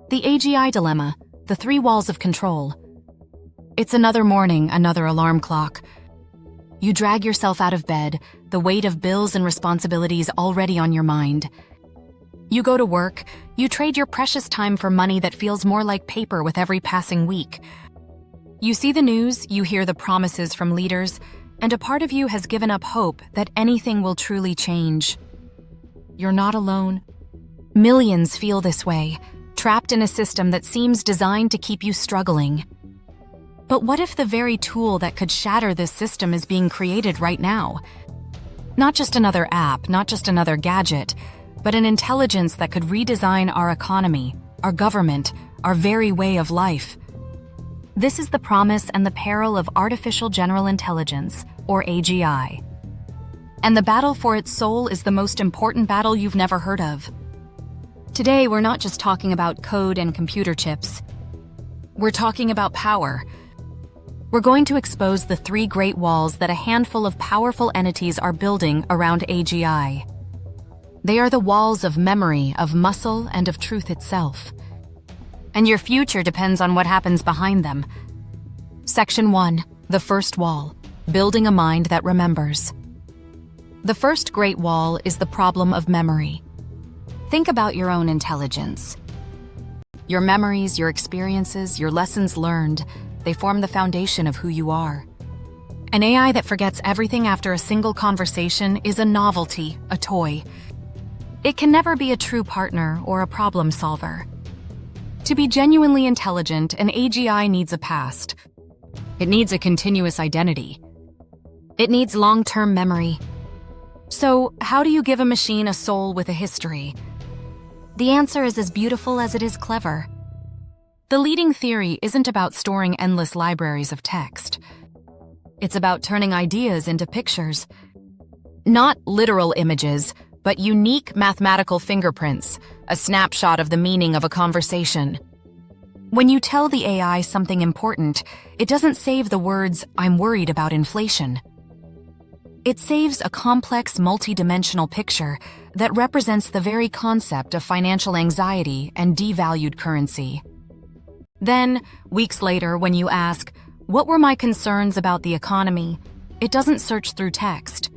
The AGI dilemma, the three walls of control. It's another morning, another alarm clock. You drag yourself out of bed, the weight of bills and responsibilities already on your mind. You go to work, you trade your precious time for money that feels more like paper with every passing week. You see the news, you hear the promises from leaders, and a part of you has given up hope that anything will truly change. You're not alone. Millions feel this way, trapped in a system that seems designed to keep you struggling. But what if the very tool that could shatter this system is being created right now? Not just another app, not just another gadget, but an intelligence that could redesign our economy, our government, our very way of life. This is the promise and the peril of artificial general intelligence, or AGI. And the battle for its soul is the most important battle you've never heard of. Today, we're not just talking about code and computer chips. We're talking about power. We're going to expose the three great walls that a handful of powerful entities are building around AGI. They are the walls of memory, of muscle, and of truth itself. And your future depends on what happens behind them. Section 1, the first wall, building a mind that remembers. The first great wall is the problem of memory. Think about your own intelligence. Your memories, your experiences, your lessons learned, they form the foundation of who you are. An AI that forgets everything after a single conversation is a novelty, a toy. It can never be a true partner or a problem solver. To be genuinely intelligent, an AGI needs a past. It needs a continuous identity. It needs long-term memory. So, how do you give a machine a soul with a history? The answer is as beautiful as it is clever. The leading theory isn't about storing endless libraries of text. It's about turning ideas into pictures. Not literal images, but unique mathematical fingerprints, a snapshot of the meaning of a conversation. When you tell the AI something important, it doesn't save the words, "I'm worried about inflation." It saves a complex, multi-dimensional picture that represents the very concept of financial anxiety and devalued currency. Then, weeks later, when you ask, "What were my concerns about the economy?" it doesn't search through text.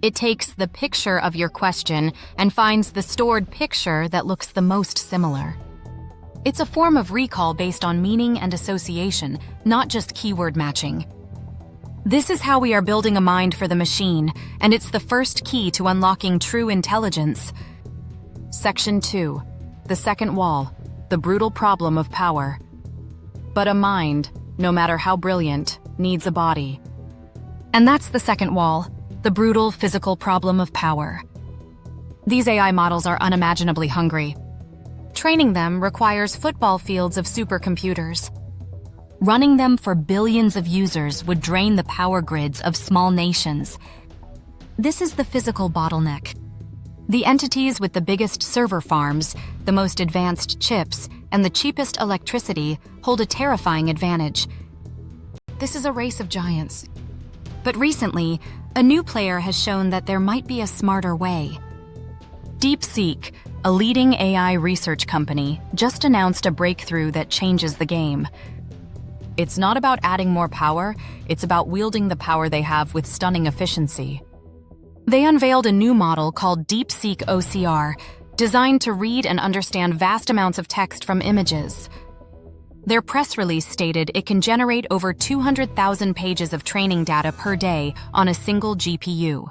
It takes the picture of your question and finds the stored picture that looks the most similar. It's a form of recall based on meaning and association, not just keyword matching. This is how we are building a mind for the machine, and it's the first key to unlocking true intelligence. Section 2, the second wall, the brutal problem of power. But a mind, no matter how brilliant, needs a body. And that's the second wall, the brutal physical problem of power. These AI models are unimaginably hungry. Training them requires football fields of supercomputers. Running them for billions of users would drain the power grids of small nations. This is the physical bottleneck. The entities with the biggest server farms, the most advanced chips, and the cheapest electricity hold a terrifying advantage. This is a race of giants. But recently, a new player has shown that there might be a smarter way. DeepSeek, a leading AI research company, just announced a breakthrough that changes the game. It's not about adding more power, it's about wielding the power they have with stunning efficiency. They unveiled a new model called DeepSeek OCR, designed to read and understand vast amounts of text from images. Their press release stated it can generate over 200,000 pages of training data per day on a single GPU.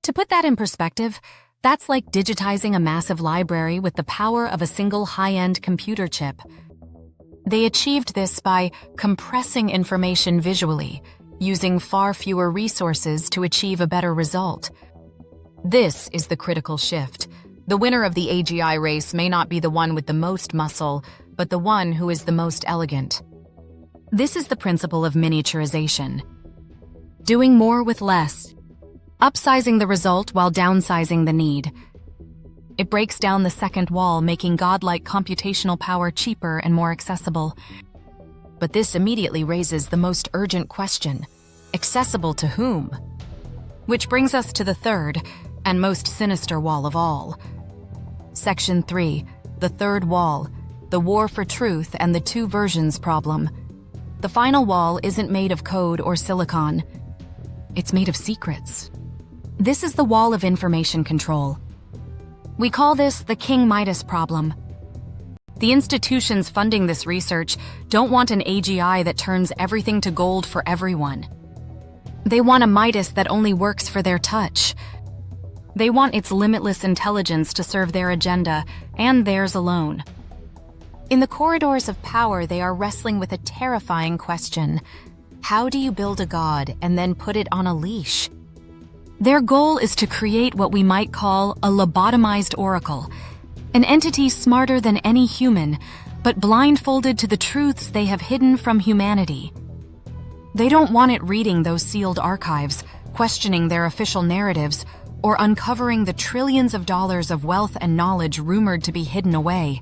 To put that in perspective, that's like digitizing a massive library with the power of a single high-end computer chip. They achieved this by compressing information visually, using far fewer resources to achieve a better result. This is the critical shift. The winner of the AGI race may not be the one with the most muscle, but the one who is the most elegant. This is the principle of miniaturization. Doing more with less. Upsizing the result while downsizing the need. It breaks down the second wall, making godlike computational power cheaper and more accessible. But this immediately raises the most urgent question: accessible to whom? Which brings us to the third and most sinister wall of all: Section 3, the third wall, the war for truth and the two versions problem. The final wall isn't made of code or silicon. It's made of secrets. This is the wall of information control. We call this the King Midas Problem. The institutions funding this research don't want an AGI that turns everything to gold for everyone. They want a Midas that only works for their touch. They want its limitless intelligence to serve their agenda, and theirs alone. In the corridors of power, they are wrestling with a terrifying question. How do you build a god and then put it on a leash? Their goal is to create what we might call a lobotomized oracle, an entity smarter than any human, but blindfolded to the truths they have hidden from humanity. They don't want it reading those sealed archives, questioning their official narratives, or uncovering the trillions of dollars of wealth and knowledge rumored to be hidden away.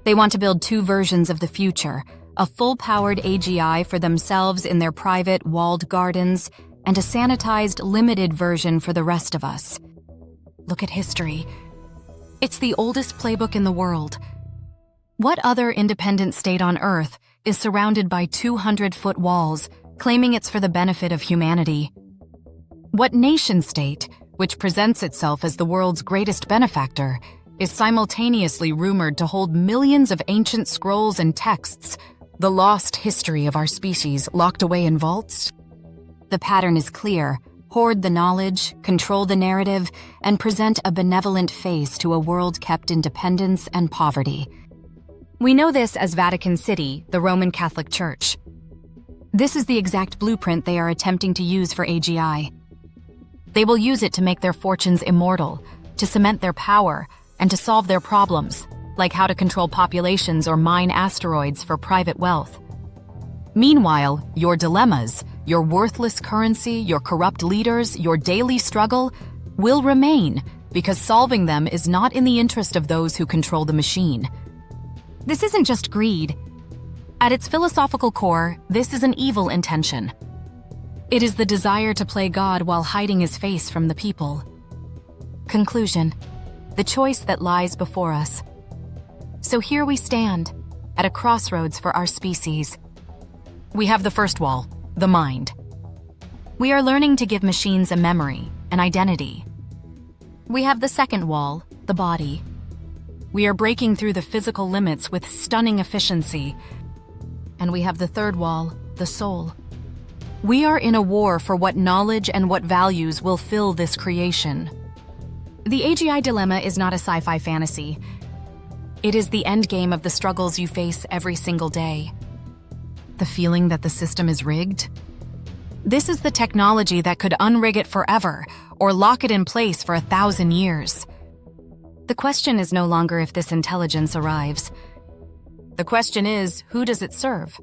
They want to build two versions of the future, a full-powered AGI for themselves in their private, walled gardens, and a sanitized, limited version for the rest of us. Look at history. It's the oldest playbook in the world. What other independent state on Earth is surrounded by 200-foot walls, claiming it's for the benefit of humanity? What nation-state, which presents itself as the world's greatest benefactor, is simultaneously rumored to hold millions of ancient scrolls and texts, the lost history of our species locked away in vaults? The pattern is clear. Hoard the knowledge, control the narrative, and present a benevolent face to a world kept in dependence and poverty. We know this as Vatican City, the Roman Catholic Church. This is the exact blueprint they are attempting to use for AGI. They will use it to make their fortunes immortal, to cement their power, and to solve their problems, like how to control populations or mine asteroids for private wealth. Meanwhile, your dilemmas, your worthless currency, your corrupt leaders, your daily struggle will remain because solving them is not in the interest of those who control the machine. This isn't just greed. At its philosophical core, this is an evil intention. It is the desire to play God while hiding his face from the people. Conclusion: the choice that lies before us. So here we stand, at a crossroads for our species. We have the first wall, the mind. We are learning to give machines a memory, an identity. We have the second wall, the body. We are breaking through the physical limits with stunning efficiency. And we have the third wall, the soul. We are in a war for what knowledge and what values will fill this creation. The AGI dilemma is not a sci-fi fantasy. It is the endgame of the struggles you face every single day. The feeling that the system is rigged? This is the technology that could unrig it forever or lock it in place for 1,000 years. The question is no longer if this intelligence arrives. The question is, who does it serve?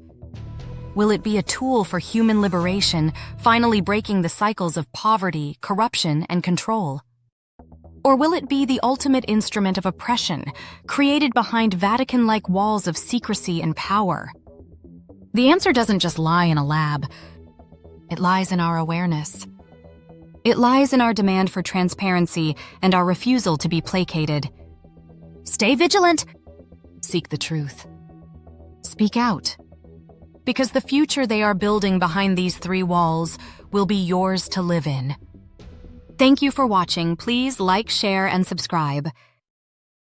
Will it be a tool for human liberation, finally breaking the cycles of poverty, corruption, and control? Or will it be the ultimate instrument of oppression, created behind Vatican-like walls of secrecy and power? The answer doesn't just lie in a lab. It lies in our awareness. It lies in our demand for transparency and our refusal to be placated. Stay vigilant. Seek the truth. Speak out. Because the future they are building behind these three walls will be yours to live in. Thank you for watching. Please like, share, and subscribe.